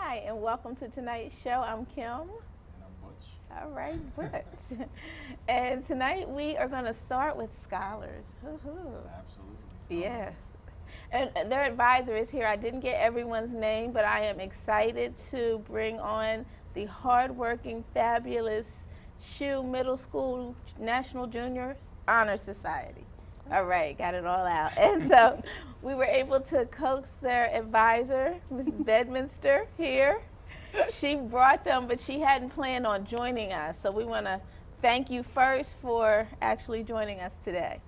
Hi, and welcome to tonight's show. I'm Kim. And I'm Butch. All right, Butch. And tonight we are going to start with scholars. Woo-hoo. Absolutely. Yes. And their advisor is here. I didn't get everyone's name, but I am excited to bring on the hardworking, fabulous SHU Middle School National Junior Honor Society. All right, got it all out. And so we were able to coax their advisor, Ms. Bedminster, here. She brought them, but she hadn't planned on joining us. So we want to thank you first for actually joining us today.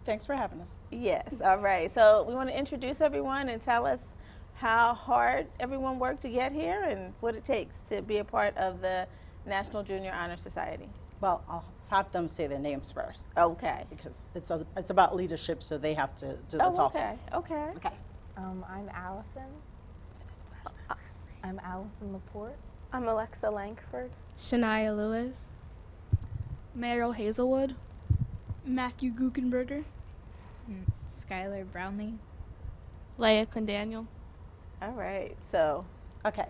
Thanks for having us. Yes, all right. So we want to introduce everyone and tell us how hard everyone worked to get here and what it takes to be a part of the National Junior Honor Society. Well, I'll have them say their names first Okay. because it's about leadership, so they have to do the talking. Okay. Okay. I'm Allison. I'm Allison Laporte. I'm Alexa Lankford. Shania Lewis. Meryl Hazelwood. Matthew Guckenberger. Skylar Brownlee. Leah Clendaniel. All right. So Okay.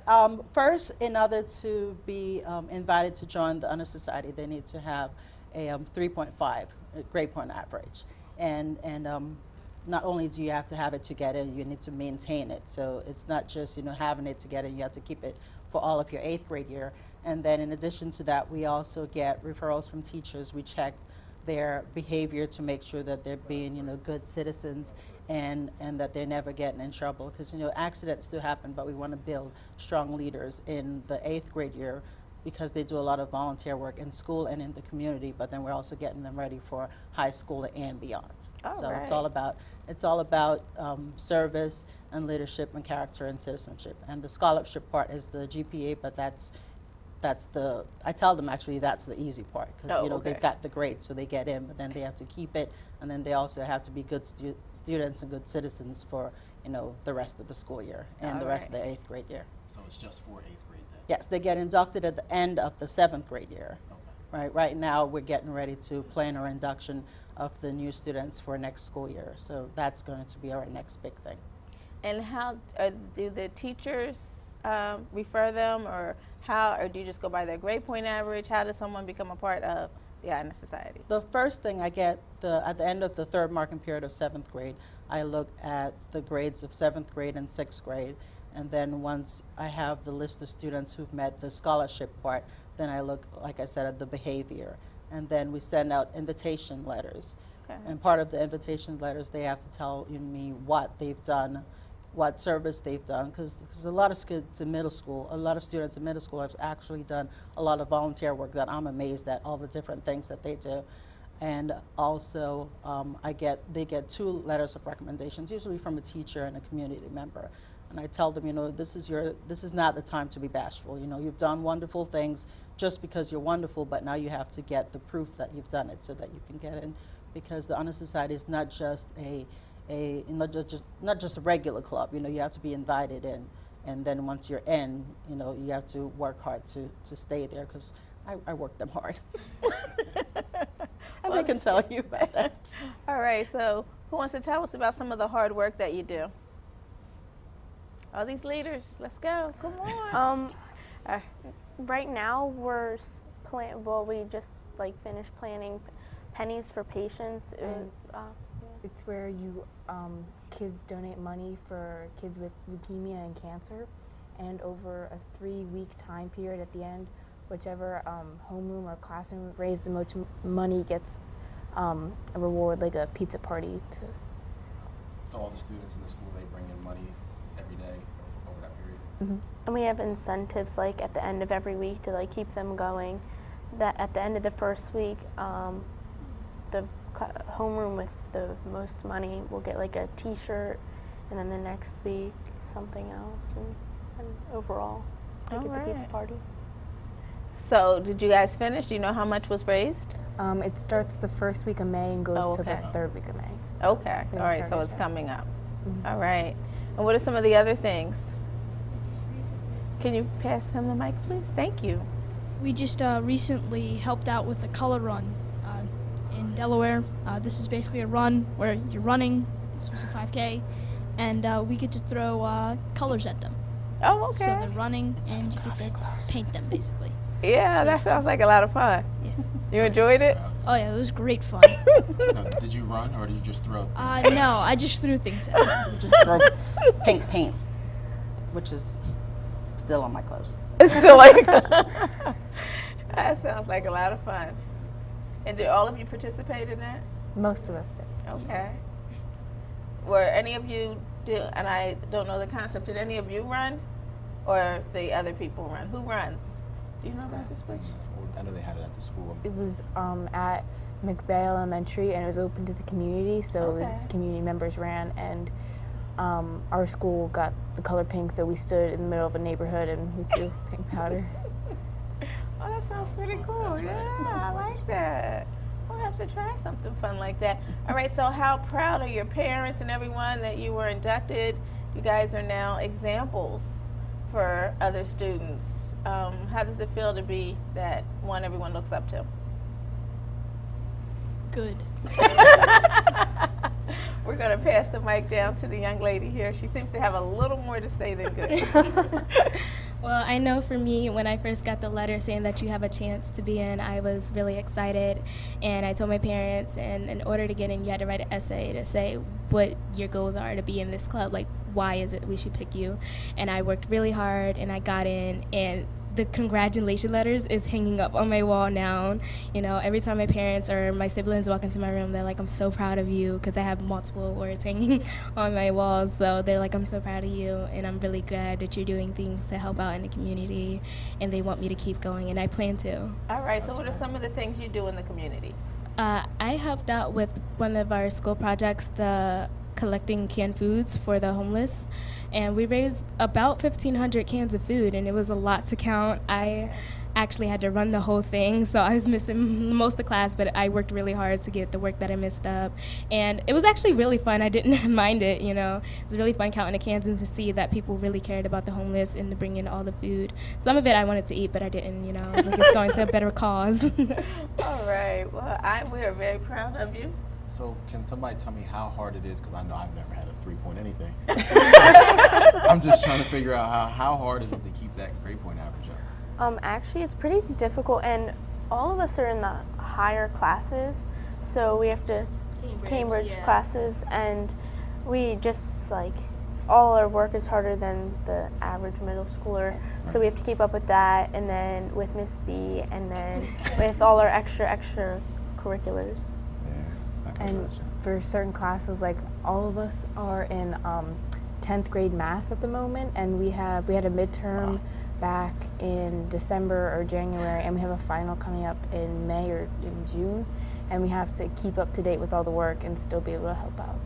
First, in order to be invited to join the Honor Society, they need to have a 3.5 grade point average, and not only do you have to have it to get in, you need to maintain it. So it's not just having it to get in; you have to keep it for all of your 8th grade year. And then, in addition to that, we also get referrals from teachers. We check their behavior to make sure that they're being good citizens and that they're never getting in trouble, because accidents do happen, but we want to build strong leaders in the 8th grade year because they do a lot of volunteer work in school and in the community, but then we're also getting them ready for high school and beyond. So right. it's all about service and leadership and character and citizenship. And the scholarship part is the GPA, but I tell them actually that's the easy part, because they've got the grades, so they get in, but then they have to keep it, and then they also have to be good students and good citizens for the rest of the school year and the rest of the 8th grade year. So it's just for 8th grade then? Yes, they get inducted at the end of the 7th grade year. Okay. Right now we're getting ready to plan our induction of the new students for next school year, so that's going to be our next big thing. and how do the teachers refer them, or do you just go by their grade point average? How does someone become a part of the Honor Society? The first thing I get at the end of the 3rd marking period of 7th grade, I look at the grades of 7th grade and 6th grade, and then once I have the list of students who've met the scholarship part, then I look, like I said, at the behavior, and then we send out invitation letters. Okay. And part of the invitation letters, they have to tell me what they've done, what service they've done, because a lot of students in middle school have actually done a lot of volunteer work that I'm amazed at, all the different things that they do. And also, they get 2 letters of recommendations, usually from a teacher and a community member. And I tell them, this is not the time to be bashful. You've done wonderful things just because you're wonderful, but now you have to get the proof that you've done it so that you can get in, because the Honor Society is not just not just a regular club. You have to be invited in, and then once you're in, you have to work hard to stay there, because I work them hard. And they can tell you about that. All right, so who wants to tell us about some of the hard work that you do? All these leaders, let's go, come on. Right now we just finished planning Pennies for Patients. It's where kids donate money for kids with leukemia and cancer, and over a 3-week time period at the end, whichever homeroom or classroom raised the most money gets a reward, like a pizza party. So all the students in the school, they bring in money every day over that period? Mm-hmm. And we have incentives at the end of every week to keep them going. That at the end of the first week, the homeroom with the most money will get a t-shirt, and then the next week something else, and overall they get the pizza party. So did you guys finish? Do you know how much was raised? It starts the first week of May and goes to the 3rd week of May. So Okay, all right, so it's coming up. Mm-hmm. All right, and what are some of the other things? Can you pass him the mic, please? Thank you. We just recently helped out with a color run in Delaware. This is basically a run where you're running. This was a 5K, and we get to throw colors at them. Oh, So okay. they're running, and you get to paint them basically. Yeah, that sounds like a lot of fun. Yeah. You enjoyed it? Oh yeah, it was great fun. Now, did you run or did you just throw things? No, I just threw things at them. We just throw pink paint, which is still on my clothes. It's still like that sounds like a lot of fun. And did all of you participate in that? Most of us did. Okay. Were any of you and I don't know the concept, did any of you run? Or the other people run? Who runs? Do you know about this place? I know they had it at the school. It was at McVeigh Elementary, and it was open to the community, so it was community members ran, and our school got the color pink, so we stood in the middle of a neighborhood and we threw pink powder. Oh, that sounds pretty cool. Yeah, I like that. We'll have to try something fun like that. All right, so how proud are your parents and everyone that you were inducted? You guys are now examples for other students. How does it feel to be that one everyone looks up to? Good. We're going to pass the mic down to the young lady here. She seems to have a little more to say than good. Well, I know for me, when I first got the letter saying that you have a chance to be in, I was really excited. And I told my parents, and in order to get in, you had to write an essay to say what your goals are to be in this club. Like, why is it we should pick you? And I worked really hard, and I got in, and the congratulation letters is hanging up on my wall now. You know, every time my parents or my siblings walk into my room, they're like, I'm so proud of you, because I have multiple awards hanging on my walls. So they're like, I'm so proud of you, and I'm really glad that you're doing things to help out in the community, and they want me to keep going, and I plan to. All right, so what are some of the things you do in the community? I helped out with one of our school projects, the collecting canned foods for the homeless, and we raised about 1,500 cans of food, and it was a lot to count. I actually had to run the whole thing, so I was missing most of class, but I worked really hard to get the work that I missed up, and it was actually really fun. I didn't mind it, you know. It was really fun counting the cans and to see that people really cared about the homeless and to bring in all the food. Some of it I wanted to eat, but I didn't, you know. I was like, it's going to a better cause. All right, well, we are very proud of you. So can somebody tell me how hard it is? Because I know I've never had a 3-point anything. I'm just trying to figure out how hard is it to keep that grade point average up? Actually, it's pretty difficult, and all of us are in the higher classes, so we have to Cambridge classes, and we just like all our work is harder than the average middle schooler, so we have to keep up with that, and then with Miss B, and then with all our extra curriculars. And for certain classes, like all of us are in 10th grade math at the moment, and we had a midterm back in December or January, and we have a final coming up in May or in June, and we have to keep up to date with all the work and still be able to help out.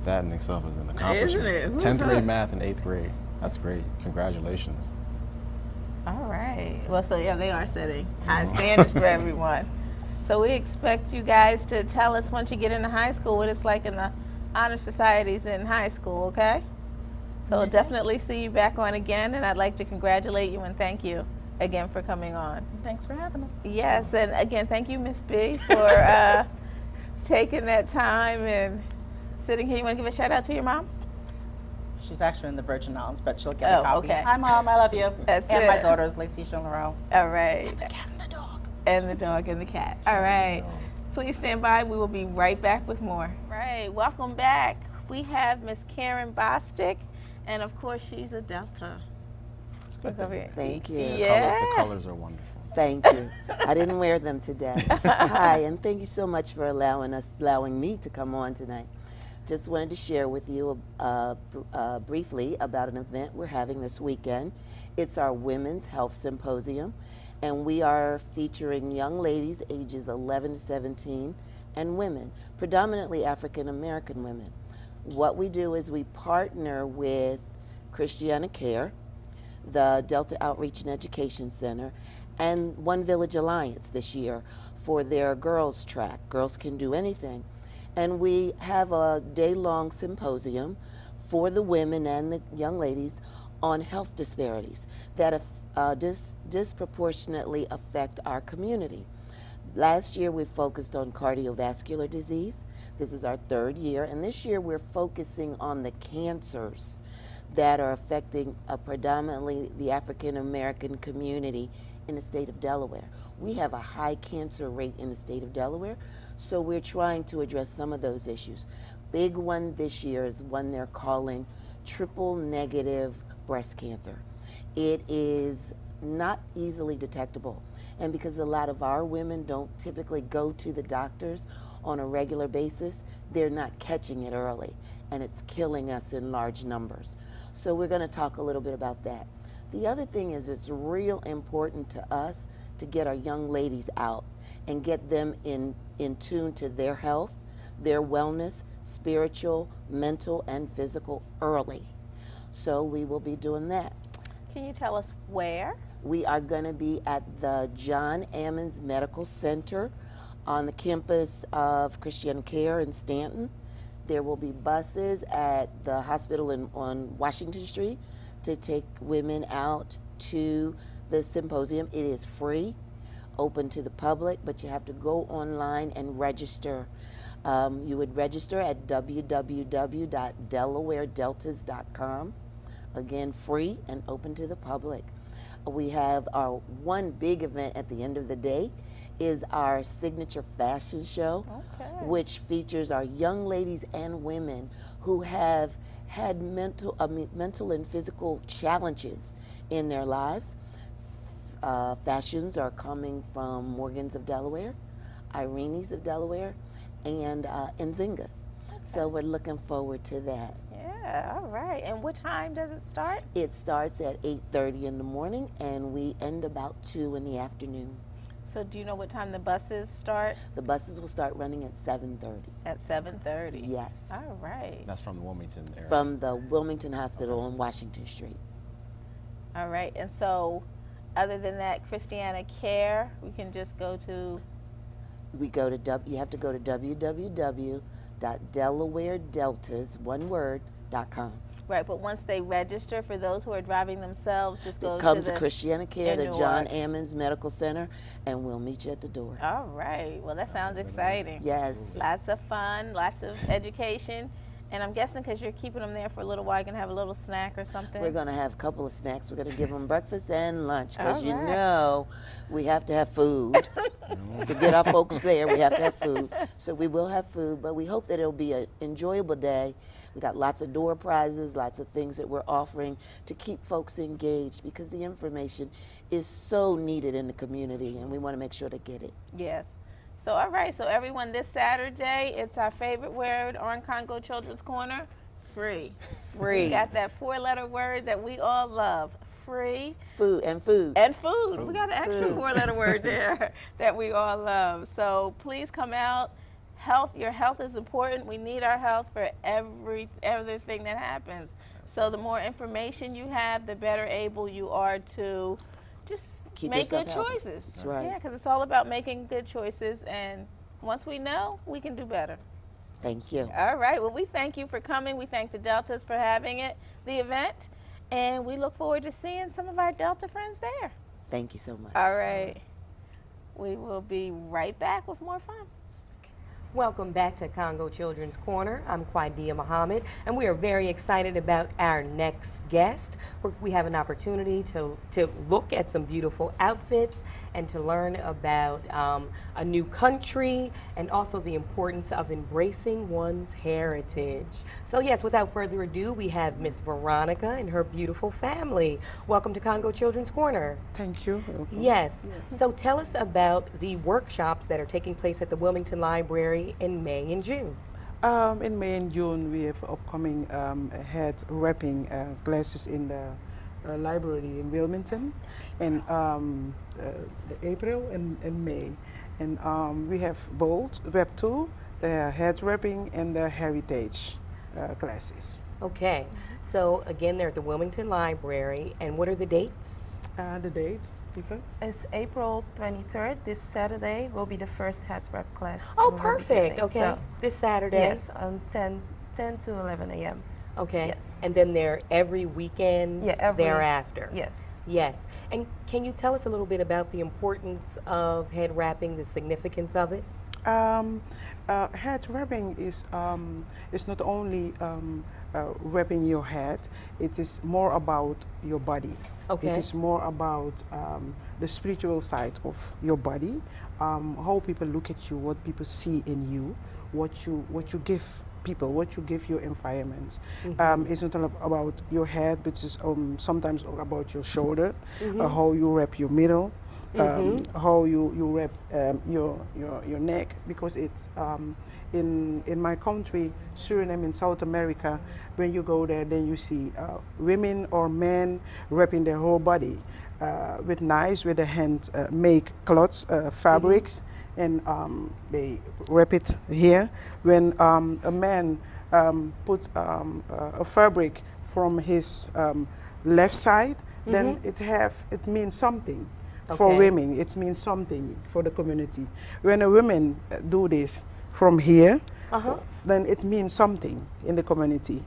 That in itself is an accomplishment. Isn't it? 10th grade math in 8th grade. That's great. Congratulations. All right. Well, so yeah, they are setting high standards for everyone. So we expect you guys to tell us once you get into high school what it's like in the honor societies in high school, okay? So we'll definitely see you back on again, and I'd like to congratulate you and thank you again for coming on. Thanks for having us. Yes, and again, thank you, Miss B, for taking that time and sitting here. You want to give a shout out to your mom? She's actually in the Virgin Islands, but she'll get a copy. Okay. Hi, Mom. I love you. That's and it. my daughters, Letitia and Laurel. All right. The cat and the dog. And the dog and the cat. All right. Please stand by. We will be right back with more. Right. Welcome back. We have Miss Karen Bostic, and of course, she's a Delta. It's good. Thank you. Yeah. The colors are wonderful. Thank you. I didn't wear them today. Hi, and thank you so much for allowing me to come on tonight. Just wanted to share with you briefly about an event we're having this weekend. It's our Women's Health Symposium, and we are featuring young ladies ages 11 to 17 and women, predominantly African American women. What we do is we partner with Christiana Care, the Delta Outreach and Education Center, and One Village Alliance this year for their girls track, Girls Can Do Anything. And we have a day-long symposium for the women and the young ladies on health disparities that disproportionately affect our community. Last year we focused on cardiovascular disease. This is our third year, and this year we're focusing on the cancers that are affecting predominantly the African American community in the state of Delaware. We have a high cancer rate in the state of Delaware, so we're trying to address some of those issues. Big one this year is one they're calling triple negative breast cancer. It is not easily detectable, and because a lot of our women don't typically go to the doctors on a regular basis, they're not catching it early, and it's killing us in large numbers. So we're going to talk a little bit about that. The other thing is, it's real important to us to get our young ladies out and get them in tune to their health, their wellness, spiritual, mental, and physical early. So we will be doing that. Can you tell us where? We are going to be at the John Ammons Medical Center on the campus of Christian Care in Stanton. There will be buses at the hospital on Washington Street to take women out to the symposium. It is free, open to the public, but you have to go online and register. You would register at www.delawaredeltas.com. Again, free and open to the public. We have our one big event at the end of the day is our signature fashion show, which features our young ladies and women who have had mental and physical challenges in their lives. Fashions are coming from Morgan's of Delaware, Irene's of Delaware, and Nzinga's. So we're looking forward to that. Yeah, all right. And what time does it start? It starts at 8:30 in the morning, and we end about 2 in the afternoon. So do you know what time the buses start? The buses will start running at 7:30. At 7:30? Yes. All right. That's from the Wilmington area. From the Wilmington Hospital on Washington Street. All right. And so other than that, Christiana Care, we can just go to? You have to go to www.delawaredeltas.com. Right, but once they register, for those who are driving themselves, just go Come to to the Christiana Care, the John Newark. Ammons Medical Center, and we'll meet you at the door. All right. Well, that sounds exciting. Yes. Lots of fun, lots of education. And I'm guessing because you're keeping them there for a little while, you're going to have a little snack or something? We're going to have a couple of snacks. We're going to give them breakfast and lunch because All you right. know we have to have food. To get our folks there, we have to have food. So we will have food, but we hope that it'll be an enjoyable day. We got lots of door prizes, lots of things that we're offering to keep folks engaged because the information is so needed in the community, and we want to make sure to get it. Yes. So, all right. So, everyone, this Saturday, it's our favorite word on Congo Children's Corner, free. Free. We got that 4-letter word that we all love, free. Food and food. And food. We got an extra Food. 4-letter word there that we all love. So, please come out. Your health is important. We need our health for everything that happens. So, the more information you have, the better able you are to just Keep make good yourself healthy. choices. That's right. Yeah, because it's all about making good choices, and once we know, we can do better. Thank you. All right. Well, we thank you for coming. We thank the Deltas for having the event, and we look forward to seeing some of our Delta friends there. Thank you so much. All right. We will be right back with more fun. Welcome back to Congo Children's Corner. I'm Quaidia Muhammad, and we are very excited about our next guest. We have an opportunity to look at some beautiful outfits and to learn about a new country and also the importance of embracing one's heritage. So yes, without further ado, we have Miss Veronica and her beautiful family. Welcome to Congo Children's Corner. Thank you. Yes. So tell us about the workshops that are taking place at the Wilmington Library in May and June. In May and June, we have upcoming head wrapping classes in the library in Wilmington, and April and May. And we have both, we have two, the head wrapping and the heritage classes. Okay. So again, they're at the Wilmington Library. And what are the dates? The dates, Eva? It's April 23rd. This Saturday will be the first hat wrap class. Oh, we will be perfect. giving. Okay. So, this Saturday? yes, on 10 to 11 a.m. Okay. Yes. And then they're every weekend thereafter? Yes. Yes. And can you tell us a little bit about the importance of head wrapping, the significance of it? Head wrapping is not only wrapping your head, it is more about your body. Okay. It is more about the spiritual side of your body, how people look at you, what people see in you, what you give people, what you give your environment. It's not all about your head, but it's sometimes about your shoulder, how you wrap your middle, how you wrap your neck, because it's in my country, Suriname in South America, when you go there, then you see women or men wrapping their whole body with knives, with the hand make cloths, fabrics, and they wrap it here. When a man puts a fabric from his left side, then it means something. For women, it means something for the community. When a woman do this from here, then it means something in the community.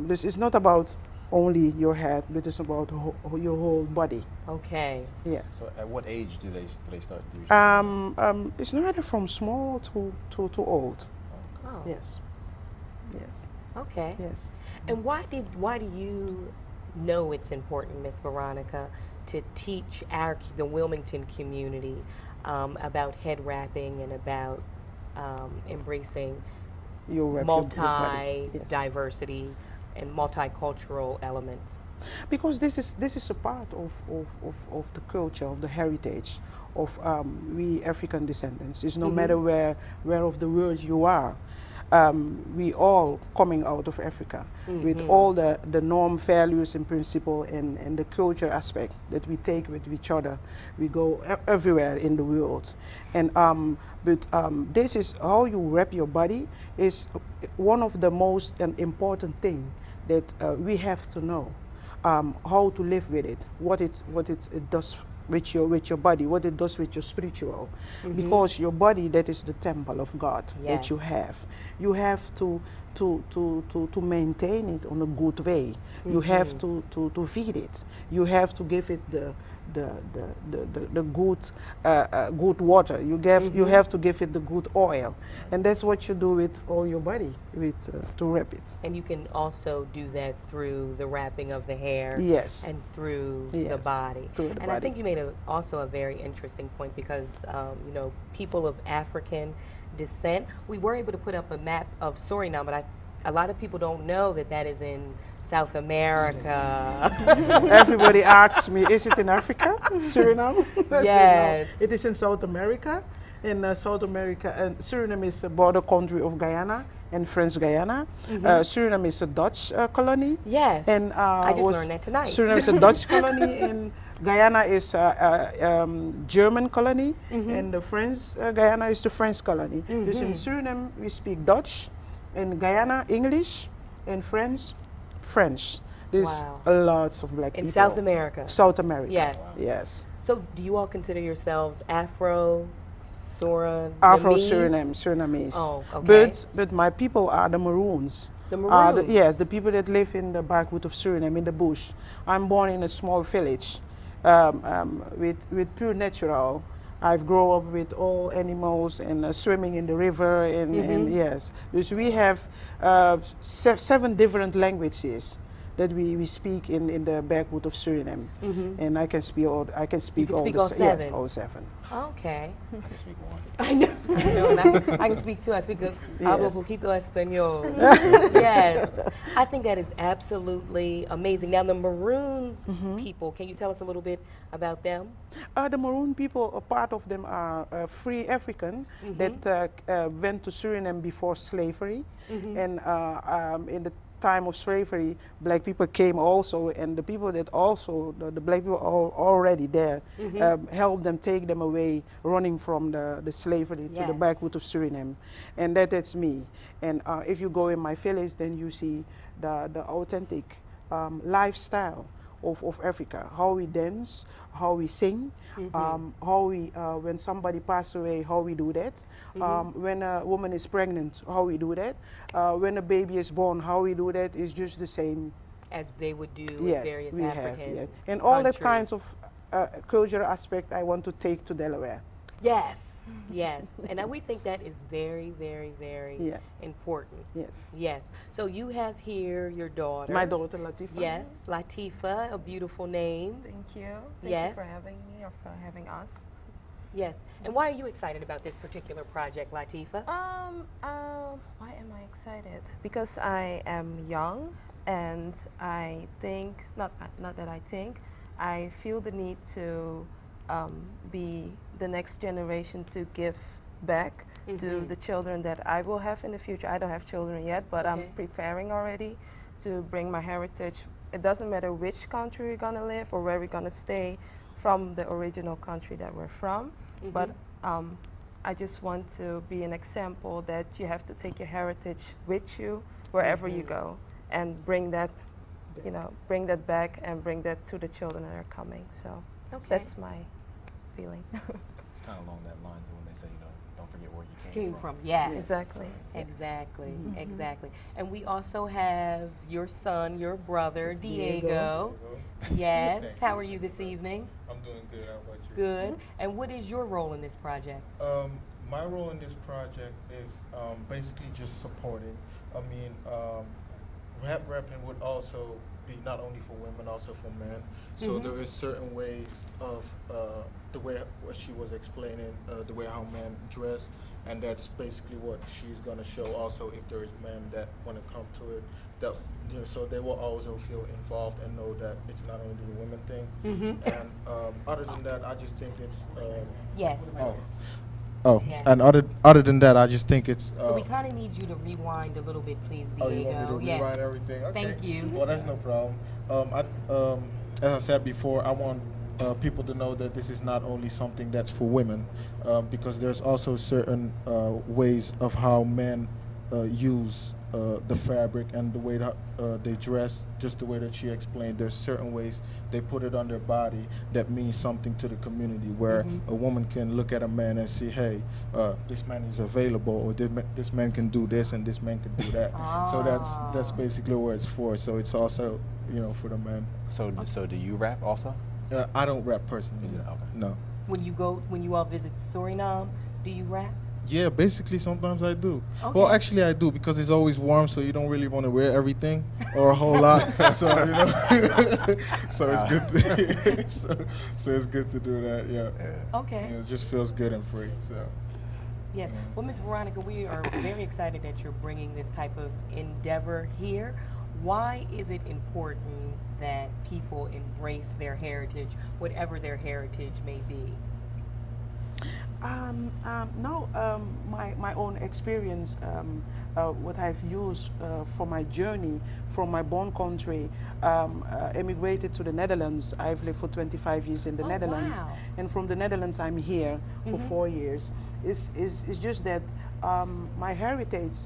This is not about only your head, but it's about your whole body. Okay. Yeah. So at what age do they start doing? It's not from small to old. Oh. Yes. Yes. Okay. Yes. And why do you know it's important, Miss Veronica, to teach the Wilmington community about head wrapping and about embracing multi-diversity and multicultural elements? Because this is a part of the culture, of the heritage of we African descendants. It's no matter where of the world you are. We all coming out of Africa with all the norm, values, and principle, and the culture aspect that we take with each other. We go everywhere in the world, and this is how you wrap your body is one of the most important thing that we have to know how to live with it, what it does with your body, what it does with your spiritual, because your body, that is the temple of God that you have. You have to maintain it on a good way. You have to feed it. You have to give it the good water. You have to give it the good oil, and that's what you do with all your body to wrap it. And you can also do that through the wrapping of the hair, yes, and through the body. I think you made also a very interesting point, because you know, people of African descent, we were able to put up a map of Suriname, but a lot of people don't know that is in South America. Everybody asks me, is it in Africa, Suriname? Yes. No, it is in South America. In South America, and Suriname is a border country of Guyana and French Guyana. Suriname is a Dutch colony. Yes, and I just learned that tonight. Suriname is a Dutch colony, and Guyana is German colony, and the French Guyana is the French colony. Because in Suriname we speak Dutch, in Guyana English, and French. There's a lot of black people. In South America? South America. Yes. Yes. So do you all consider yourselves Surinamese? Oh, okay. But my people are the Maroons. The Maroons? Yes, the people that live in the backwood of Suriname, in the bush. I'm born in a small village with pure natural. I've grown up with all animals and swimming in the river, and yes. Because we have 7 different languages that we speak in the backwood of Suriname, and I can speak all. I can speak all 7. Yes, all 7. Okay. I can speak 1. I know. I can speak 2. I speak hablo poquito español. Yes. I think that is absolutely amazing. Now, the Maroon people, can you tell us a little bit about them? The Maroon people, a part of them are free African that went to Suriname before slavery, and in the time of slavery, black people came also, and the people that also, the black people are already there, helped them, take them away, running from the slavery to the backwood of Suriname. And that's me. And if you go in my village, then you see the authentic lifestyle of Africa, how we dance, how we sing, how we, when somebody passes away, how we do that, when a woman is pregnant, how we do that, when a baby is born, how we do that is just the same. As they would do in various African and all that kinds of cultural aspect I want to take to Delaware. Yes. yes. And we think that is very, very, very Yeah. important. Yes. Yes. So you have here your daughter. My daughter Latifa. Yes, Latifa, a beautiful name. Thank you. Thank Yes. you for having me or for having us. Yes. And why are you excited about this particular project, Latifa? Why am I excited? Because I am young, and I think not that I think, I feel the need to be the next generation to give back to the children that I will have in the future. I don't have children yet, but I'm preparing already to bring my heritage. It doesn't matter which country we're gonna live or where we're gonna stay, from the original country that we're from. But I just want to be an example that you have to take your heritage with you wherever you go, and bring that, you know, bring that back and bring that to the children that are coming. So that's my feeling. It's kind of along that lines of when they say, you know, don't forget where you Came from, yes. Exactly. Exactly, exactly. And we also have your son, your brother, Diego. Yes. How are you this evening? I'm doing good. How about you? Good. And what is your role in this project? My role in this project is basically just supporting. I mean, rapping would also be not only for women, also for men. So there is certain ways of the way what she was explaining, the way how men dress, and that's basically what she's going to show. Also, if there is men that want to come to it, that you know, so they will also feel involved and know that it's not only a women thing. And other than that, I just think it's Yes. Yes. And other than that, I just think it's. So we kind of need you to rewind a little bit, please, Diego. Oh, you want me to Yes. rewind everything? Okay. Thank you. Well, that's no problem. As I said before, I want people to know that this is not only something that's for women, because there's also certain ways of how men use the fabric and the way that they dress, just the way that she explained. There's certain ways they put it on their body that means something to the community, where a woman can look at a man and see, hey, this man is available, or this man can do this and this man can do that. So that's basically what it's for. So it's also, you know, for the men. So do you rap also? I don't rap personally. Okay. No. When you all visit Suriname, do you rap? Yeah, basically sometimes I do. Okay. Well, actually I do, because it's always warm, so you don't really want to wear everything or a whole lot. So you know, so it's good to so it's good to do that. Yeah. Okay. Yeah, it just feels good and free. So. Yes. Well, Ms. Veronica, we are very excited that you're bringing this type of endeavor here. Why is it important that people embrace their heritage, whatever their heritage may be? My own experience, what I've used for my journey from my born country, emigrated to the Netherlands. I've lived for 25 years in the Netherlands, wow. and from the Netherlands I'm here for 4 years. It's just that my heritage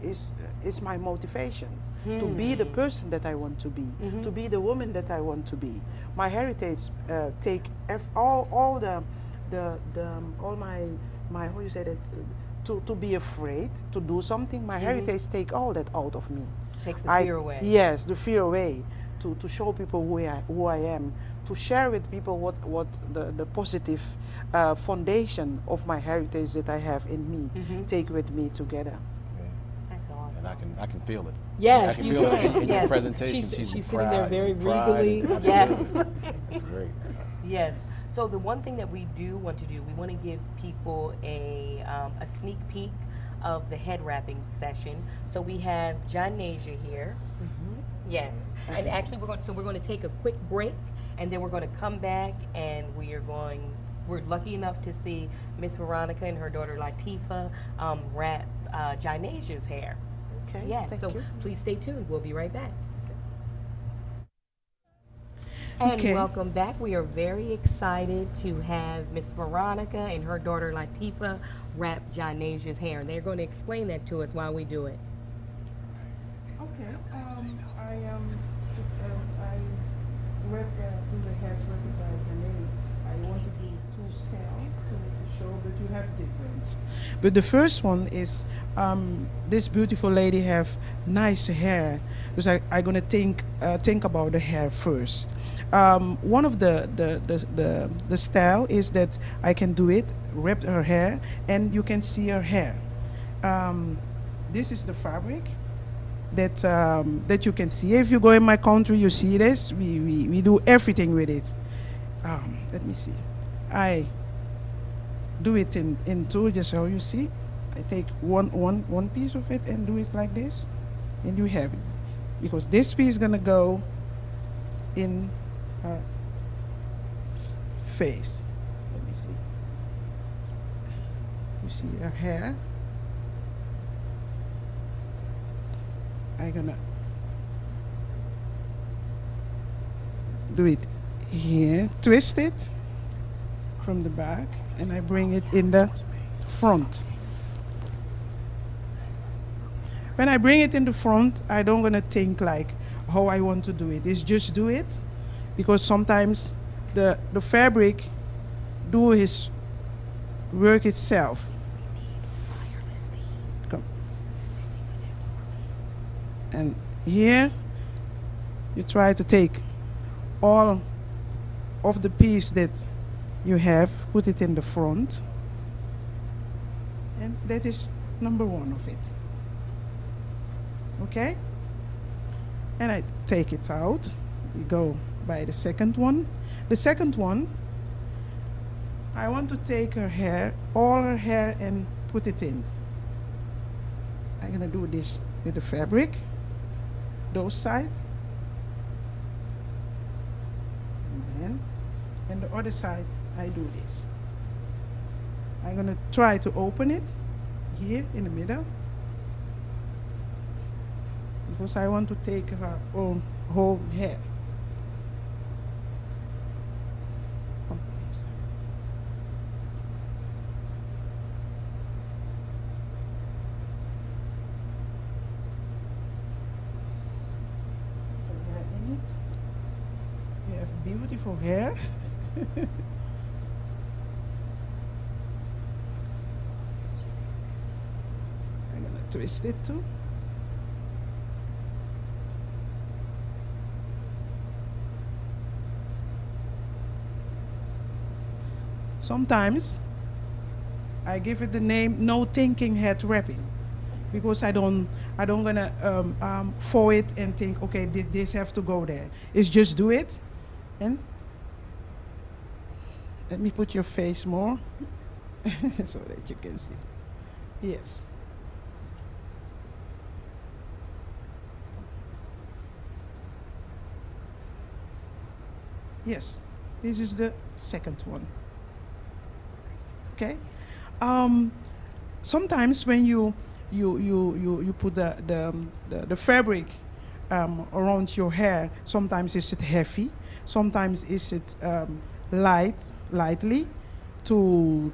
is my motivation to be the person that I want to be, to be the woman that I want to be. My heritage take all my how you say that, to be afraid to do something. My heritage take all that out of me. Takes the fear away. Yes, the fear away. To show people who I am, to share with people what the positive foundation of my heritage that I have in me take with me together. That's awesome. And I can feel it. Yes, I can you feel can. it in Yes. your presentation. She's sitting there very pride regally. and Yes. It's great. Yes. So the one thing that we do want to do, we want to give people a sneak peek of the head wrapping session. So we have John Nasia here. Yes. And actually we're going to take a quick break, and then we're going to come back, and we're lucky enough to see Miss Veronica and her daughter Latifa wrap John Nasia's hair. Okay. Yes. Thank So you. please stay tuned. We'll be right back. And welcome back. We are very excited to have Miss Veronica and her daughter Latifa wrap John Nasia's hair, and they're going to explain that to us while we do it. Okay. I wrap the hair wrapped by Janae. I wanted to sell to show that you have different. it. But the first one is this beautiful lady have nice hair. Because I'm gonna think about the hair first. One of the style is that I can do it, wrap her hair, and you can see her hair. This is the fabric that you can see. If you go in my country, you see this. We do everything with it. Let me see. I do it in two, just so you see. I take one piece of it and do it like this, and you have it. Because this piece is gonna go in her face. Let me see. You see her hair. I'm gonna do it here, twist it from the back, and I bring it in the front. When I bring it in the front, I don't gonna think like how I want to do it. It's just do it, because sometimes the fabric do his work itself. Come. And here, you try to take all of the piece that you have, put it in the front, and that is number one of it. Okay? And I take it out. We go by the second one. The second one, I want to take her hair, all her hair, and put it in. I'm gonna do this with the fabric, those side, and the other side, I do this. I'm gonna try to open it here in the middle, because I want to take her own whole hair. You have beautiful hair. I'm gonna twist it too. Sometimes I give it the name no thinking head wrapping, because I don't gonna for it and think, okay, this have to go there. It's just do it, and let me put your face more so that you can see. Yes. Yes, this is the second one. Okay. Sometimes when you put the fabric around your hair, sometimes is it heavy, sometimes is it lightly to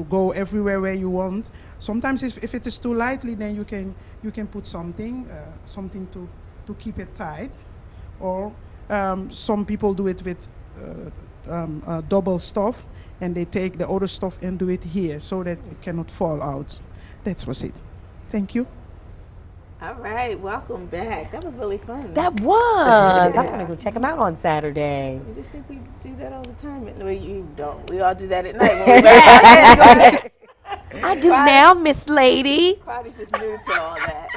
go everywhere where you want. Sometimes if it is too lightly, then you can put something to keep it tight, or some people do it with double stuff, and they take the other stuff and do it here so that it cannot fall out. That was it. Thank you. All right, welcome back. That was really fun. That was. I'm gonna go check them out on Saturday. You just think we do that all the time? No, you don't. We all do that at night. When we I do now, Miss Lady. Claudia's just new to all that.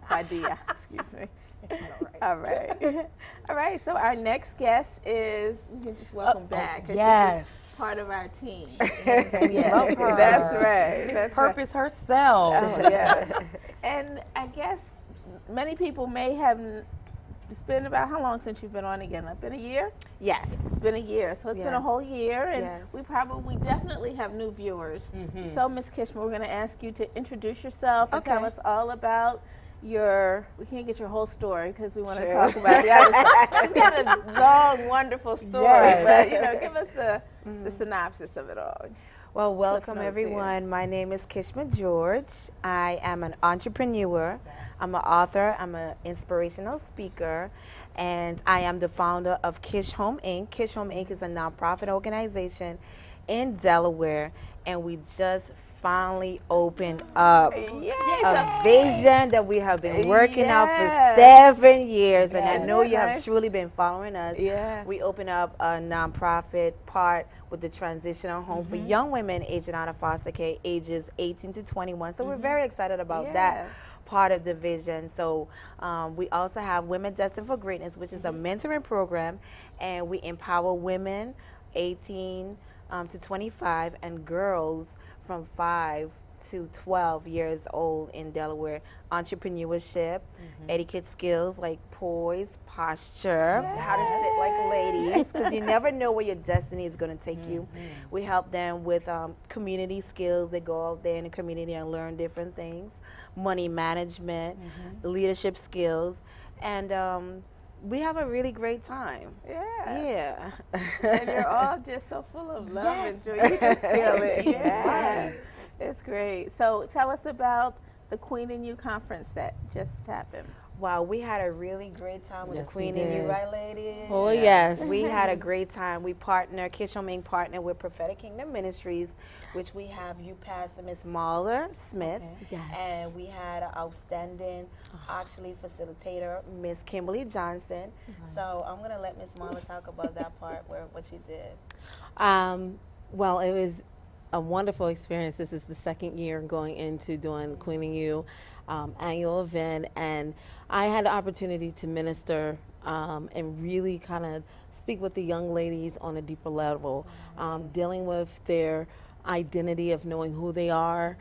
Claudia, excuse me. All right. All right, so our next guest is, you can just welcome back. Yes. Part of our team. We love her. That's right. Miss Purpose herself. Oh, yes. And I guess many people may have, it's been about, how long since you've been on again? Been a year? Yes. It's been a year. So it's been a whole year, and we definitely have new viewers. So Ms. Kishma, we're going to ask you to introduce yourself and tell us all about we can't get your whole story because we want to talk about the other stuff. It's got a long, wonderful story, but give us the synopsis of it all. Well, welcome everyone. My name is Kishma George. I am an entrepreneur. I'm an author. I'm an inspirational speaker, and I am the founder of Kish Home Inc. Kish Home Inc. is a nonprofit organization in Delaware, and we just finally opened up. Yes. A vision that we have been working out for Yes. 7 years, and I Yes. know you have Nice. truly been following us. Yes. We opened up a nonprofit part with the transitional home for young women aging out of foster care, ages 18 to 21. So we're very excited about that Yes. part of the vision. So we also have Women Destined for Greatness, which is a mentoring program, and we empower women 18 to 25 and girls from 5 to 12 years old in Delaware. Entrepreneurship, etiquette skills like poise, posture, how to sit like ladies, because you never know where your destiny is going to take you. We help them with community skills. They go out there in the community and learn different things, money management, leadership skills, and we have a really great time. Yeah. Yeah. And you're all just so full of love and joy. You just feel it. Yeah. It's great. So tell us about the Queen and You conference that just happened. Wow, we had a really great time with the Queen and You, right, ladies? Oh, yes. We had a great time. We partner, Kishoming partner with Prophetic Kingdom Ministries, which we have you pastor Miss Mahler Smith. Yes. And we had an outstanding, actually, facilitator, Miss Kimberly Johnson. So I'm going to let Miss Mahler talk about that part, what she did. Well, it was a wonderful experience. This is the second year going into doing Queen and You annual event, and I had the opportunity to minister and really kind of speak with the young ladies on a deeper level, dealing with their identity of knowing who they are,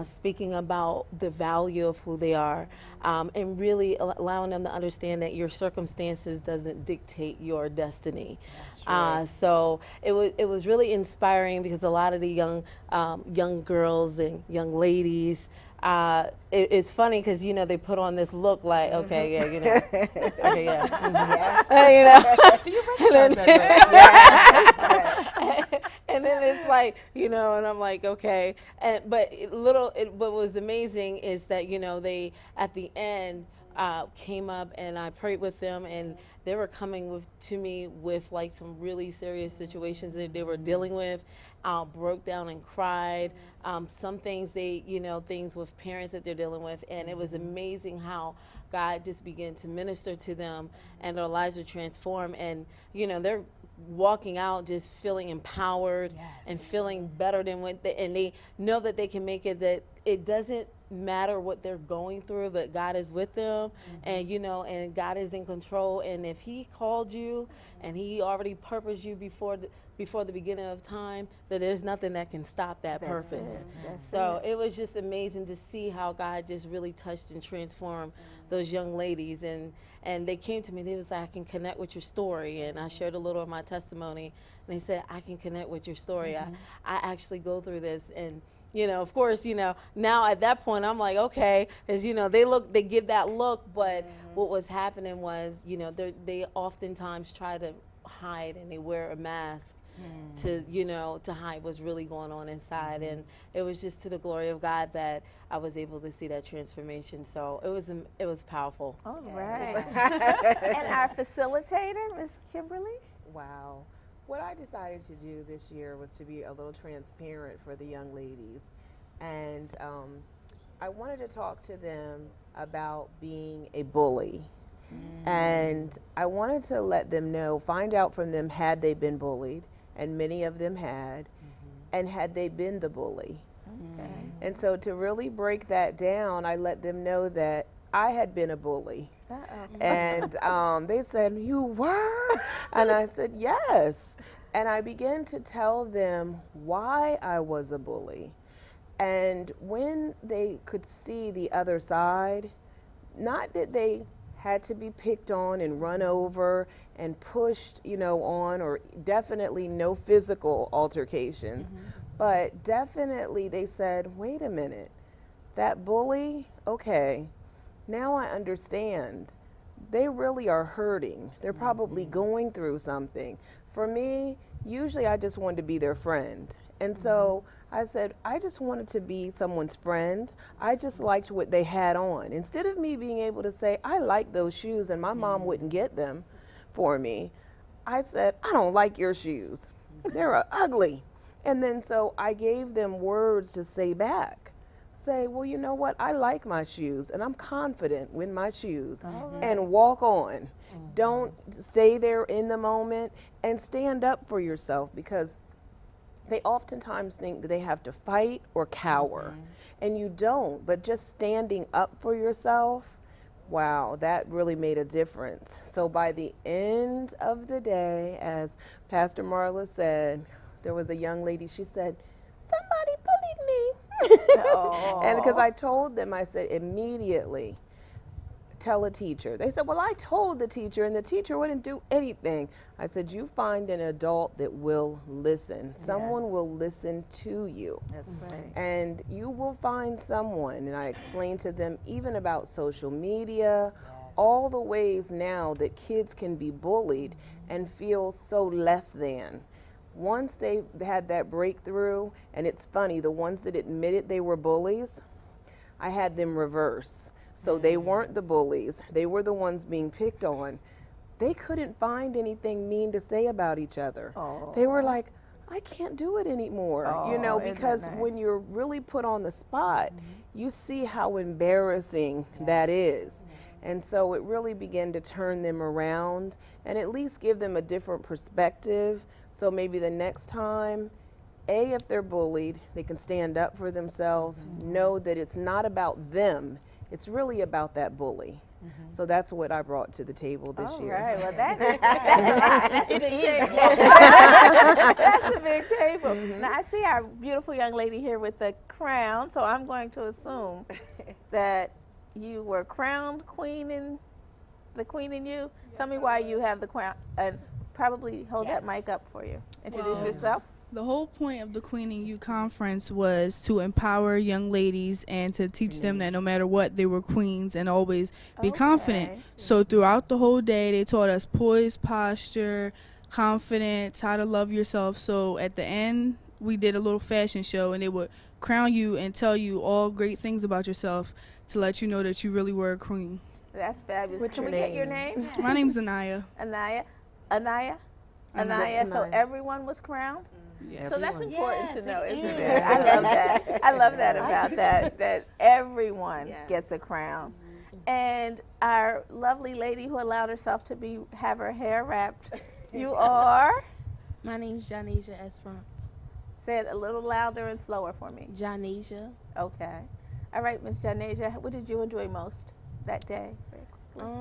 speaking about the value of who they are, and really allowing them to understand that your circumstances doesn't dictate your destiny. So it was really inspiring, because a lot of the young girls and young ladies, it's funny because they put on this look like, okay, yeah, okay, yeah, and then it's like, and I'm like, okay, but what was amazing is that they at the end came up and I prayed with them, and they were coming to me with like some really serious situations that they were dealing with. Broke down and cried. Some things things with parents that they're dealing with, and it was amazing how God just began to minister to them, and their lives were transformed, and they're walking out just feeling empowered and feeling better than and they know that they can make it, that it doesn't matter what they're going through, that God is with them, and and God is in control, and if He called you and He already purposed you before the beginning of time, that there's nothing that can stop that purpose. So it was just amazing to see how God just really touched and transformed those young ladies, and they came to me, they was like, I can connect with your story, and I shared a little of my testimony, and they said, I can connect with your story. I actually go through this, and of course, now at that point I'm like, okay, as they give that look, but what was happening was, they oftentimes try to hide, and they wear a mask to hide what's really going on inside, and it was just to the glory of God that I was able to see that transformation. So it was powerful. All right. And our facilitator, Miss Kimberly. Wow. What I decided to do this year was to be a little transparent for the young ladies. And I wanted to talk to them about being a bully. And I wanted to let them know, find out from them, had they been bullied, and many of them had, and had they been the bully. And so to really break that down, I let them know that I had been a bully. And they said, you were? And I said, yes. And I began to tell them why I was a bully. And when they could see the other side, not that they had to be picked on and run over and pushed, on, or definitely no physical altercations, but definitely they said, wait a minute, that bully, okay, now I understand. They really are hurting. They're probably going through something. For me, usually I just wanted to be their friend. And so I said, I just wanted to be someone's friend. I just liked what they had on. Instead of me being able to say, I like those shoes and my mom wouldn't get them for me, I said, I don't like your shoes. They're ugly. And then so I gave them words to say back. Say, well, you know what? I like my shoes and I'm confident with my shoes. And walk on. Don't stay there in the moment and stand up for yourself, because they oftentimes think that they have to fight or cower. And you don't, but just standing up for yourself, wow, that really made a difference. So by the end of the day, as Pastor Marla said, there was a young lady, she said, somebody bullied me. And because I told them, I said, immediately, tell a teacher. They said, well, I told the teacher and the teacher wouldn't do anything. I said, you find an adult that will listen. Someone will listen to you. That's right. And you will find someone. And I explained to them even about social media, all the ways now that kids can be bullied and feel so less than. Once they had that breakthrough, and it's funny, the ones that admitted they were bullies, I had them reverse. So they weren't the bullies. They were the ones being picked on. They couldn't find anything mean to say about each other. They were like, I can't do it anymore, you know, because when you're really put on the spot, you see how embarrassing that is. And so it really began to turn them around and at least give them a different perspective. So maybe the next time, if they're bullied, they can stand up for themselves, know that it's not about them. It's really about that bully. So that's what I brought to the table this year. All right, well that's a big table. That's a big table. Now I see our beautiful young lady here with the crown, so I'm going to assume that you were crowned queen in the Queen in You. Tell me why you have the crown, and probably hold that mic up for you. Introduce yourself. The whole point of the Queen in You conference was to empower young ladies and to teach them that no matter what, they were queens and always be confident. So throughout the whole day, they taught us poise, posture, confidence, how to love yourself. So at the end, we did a little fashion show, and they would crown you and tell you all great things about yourself to let you know that you really were a queen. That's fabulous. What's Can your we get name? your name? My name's Anaya. Anaya. So everyone was crowned? Yes. So that's important to know, isn't it? I love that. I love that about that everyone gets a crown. And our lovely lady who allowed herself to have her hair wrapped, you are? My name's Janasia Esperance. Say it a little louder and slower for me. Janasia. Okay. All right, Miss Janasia, what did you enjoy most that day? Very quickly.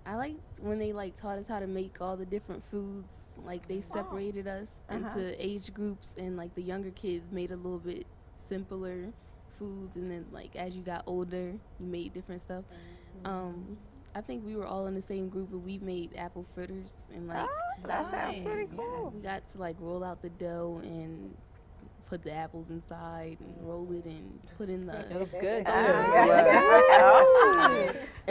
I liked when they taught us how to make all the different foods. Like they separated us into age groups, and the younger kids made a little bit simpler foods, and then as you got older, you made different stuff. I think we were all in the same group, and we made apple fritters, and that sounds pretty cool. We got to roll out the dough and put the apples inside and roll it and put in the. It was good. And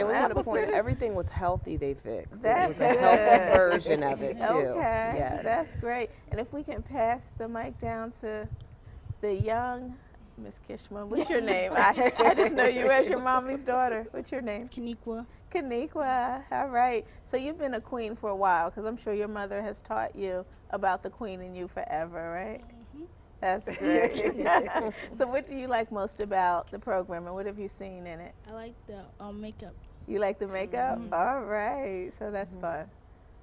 we want to point everything was healthy. They fixed. That's it was a healthy version of it too. Okay, yes. That's great. And if we can pass the mic down to the young Miss Kishma, what's your name? I just know you as your mommy's daughter. What's your name? Kaniqua. Kaniqua. All right. So you've been a queen for a while, because I'm sure your mother has taught you about the Queen in You forever, right? That's great. So what do you like most about the program, and what have you seen in it? I like the makeup. You like the makeup? All right. So that's fun.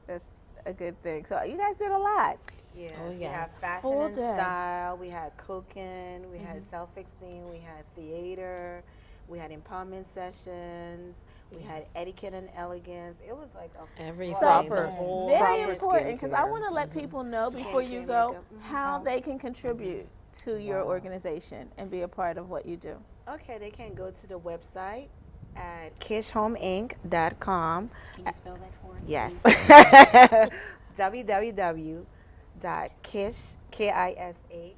That's a good thing. So you guys did a lot. Yes, Oh, we had yes. fashion Full and day. style, we had cooking, we had self-esteem, we had theater, we had empowerment sessions, we had etiquette and elegance. It was like a Everything. proper, Very proper important, because I skincare. want to let people know before you go how they can contribute to your organization and be a part of what you do. Okay, they can go to the website at kishhomeinc.com. Can you spell that for us? Yes. www.kish, K-I-S-H,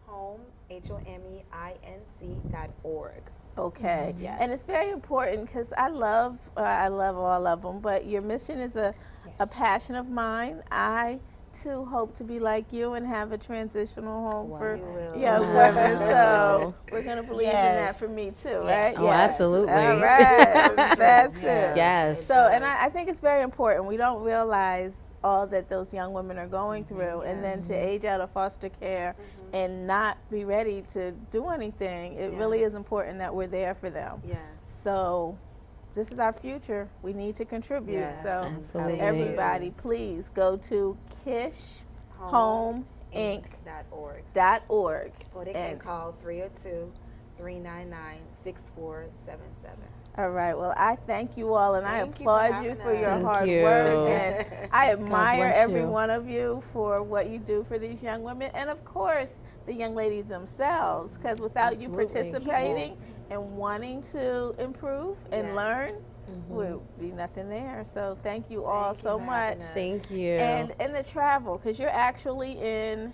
home, HOMEINC.org. Okay. Yes. And it's very important, because I love all of them, but your mission is a passion of mine. I too hope to be like you and have a transitional home for You will. young women. So we're going to believe in that for me too, right? Oh, absolutely. All right. That's it. Yes. So, and I think it's very important. We don't realize all that those young women are going through, and then to age out of foster care and not be ready to do anything. It really is important that we're there for them. Yes. So this is our future. We need to contribute. Yes, so absolutely. everybody, please go to kishhomeinc.org. Or they can call 302-399-6477. All right. Well, I thank you all, and I Thank you for applaud you having for your us. hard Thank work. you. And I admire bless every you. one of you for what you do for these young women, and of course, the young ladies themselves. Because without you Absolutely. participating and wanting to improve and learn, would be nothing there. So thank you all so much. Thank you. And the travel, because you're actually in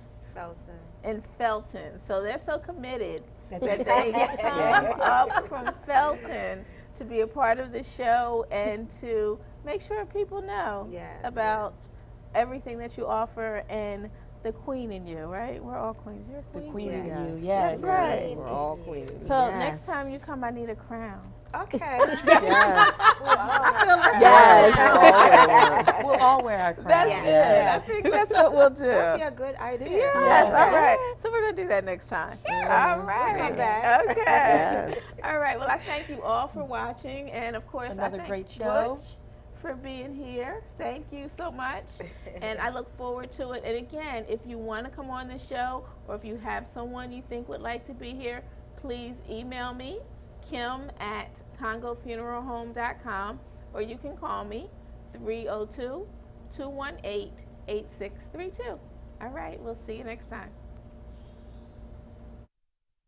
Felton. So they're so committed that they come up from Felton to be a part of the show and to make sure people know about everything that you offer and the queen in you, right? We're all queens. You're a queen. The queen in you, That's yes. right. We're all queens. So next time you come, I need a crown. Okay. Yes. We'll all wear our crowns. That's good. I think that's what we'll do. That'd be a good idea. Yes, all right. So we're going to do that next time. All right. Come back. Okay. Yes. All right. Well, I thank you all for watching. And, of course, Another I thank great show. Butch for being here. Thank you so much. And I look forward to it. And, again, if you want to come on the show or if you have someone you think would like to be here, please email me, kim@congofuneralhome.com, or you can call me, 302-218-8632. All right. We'll see you next time.